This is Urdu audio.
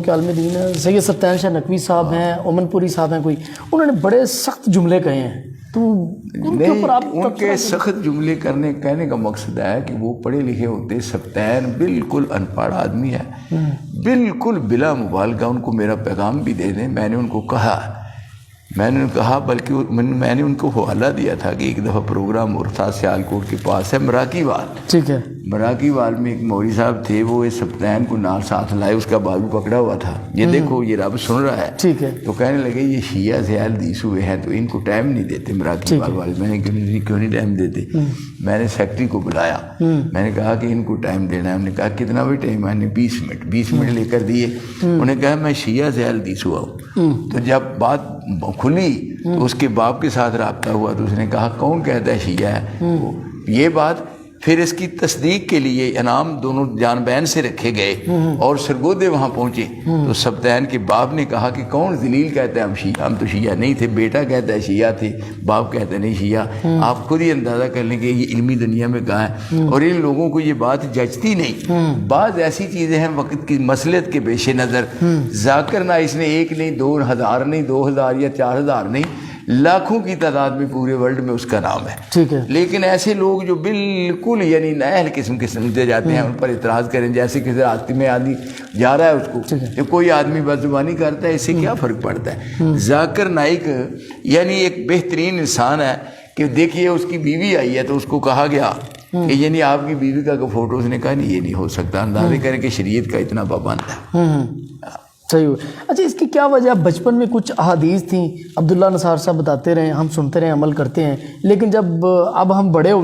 کہ عالم دین ہے سید سبطین شاہ نقوی صاحب ہیں، اومن پوری صاحب ہیں کوئی، انہوں نے بڑے سخت جملے کہے ہیں، تو ان کے اوپر آپ ان کے سخت جملے کہنے کا مقصد ہے کہ وہ پڑھے لکھے ہوتے، سبطین بالکل ان پڑھ آدمی ہے، بالکل بلا مبالغہ ان کو میرا پیغام بھی دے دیں۔ میں نے ان کو کہا بلکہ میں نے ان کو حوالہ دیا تھا کہ ایک دفعہ پروگرام اور تھا سیالکوٹ کے پاس ہے مراکی وال، ٹھیک ہے، مراکی وال میں ایک مولوی صاحب تھے، وہ اس سبطین کو نال ساتھ لائے، اس کا بازو پکڑا ہوا تھا، یہ دیکھو یہ رب سن رہا ہے، ٹھیک ہے، تو کہنے لگے یہ شیعہ سے اہل حدیث ہوئے ہیں تو ان کو ٹائم نہیں دیتے مراکی وال والے۔ میں نے کیوں نہیں ٹائم دیتے؟ میں نے سیکٹری کو بلایا، میں نے کہا کہ ان کو ٹائم دینا ہے، انہوں نے کہا کتنا بھی ٹائم؟ میں نے 20 منٹ لے کر دیے، انہوں نے کہا میں شیعہ سے اہل حدیث ہوا ہوں۔ تو جب بات کھلی تو اس کے باپ کے ساتھ رابطہ ہوا تو اس نے کہا کون کہتا ہے شیعہ ہے یہ بات؟ پھر اس کی تصدیق کے لیے انعام دونوں جان بین سے رکھے گئے اور سرگودے وہاں پہنچے، تو سبطین کے باپ نے کہا کہ کون ذلیل کہتا ہے ہم شیعہ؟ ہم تو شیعہ نہیں تھے۔ بیٹا کہتا ہے شیعہ تھے، باپ کہتا ہے نہیں شیعہ۔ آپ خود ہی اندازہ کر لیں کہ یہ علمی دنیا میں کہاں ہے، اور ان لوگوں کو یہ بات جچتی نہیں۔ بعض ایسی چیزیں ہیں وقت کی مصلحت کے پیش نظر، ذاکر نائس نے 1 نہیں 2,000 نہیں 2,000 یا 4,000 نہیں، لاکھوں کی تعداد میں پورے ورلڈ میں اس کا نام ہے، ٹھیک ہے، لیکن ایسے لوگ جو بالکل یعنی نااہل قسم کے سمجھے جاتے ہیں ان پر اعتراض کریں، جیسے کہ راستے میں آدمی جا رہا ہے اس کو جب کوئی آدمی بدزبانی کرتا ہے اس سے کیا فرق پڑتا ہے؟ ذاکر نائک یعنی ایک بہترین انسان ہے کہ دیکھیے اس کی بیوی آئی ہے تو اس کو کہا گیا کہ یعنی آپ کی بیوی کا فوٹو، اس نے کہا نہیں یہ نہیں ہو سکتا، اندازے کریں کہ شریعت کا اتنا پابند ہے۔ صحیح ہو۔ اچھا اس کی کیا وجہ؟ بچپن میں کچھ احادیث تھیں، عبداللہ نثار صاحب بتاتے رہے، ہم سنتے رہے، عمل کرتے ہیں، لیکن جب اب ہم بڑے ہو